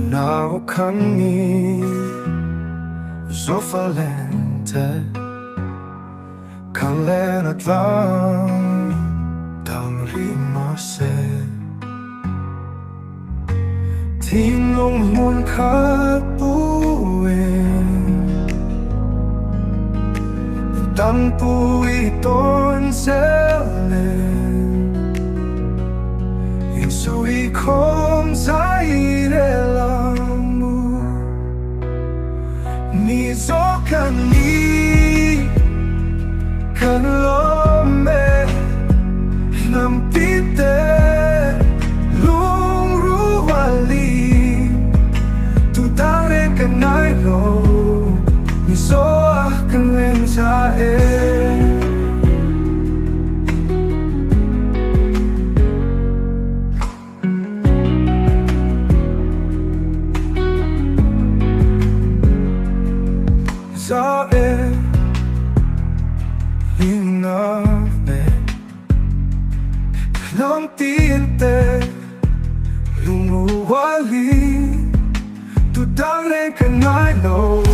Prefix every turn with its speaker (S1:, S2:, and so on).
S1: Now kami so verlente Kalen at lang damrimase Tinong mun kapuin Tanpo iton selen Insui kom zairelamu Mizo kani kan lome Nampite lung ruwali Tutare kanay lo Mizo akan lensae Zae Inave Nang tinte Lumuwali Tutang rin kanay no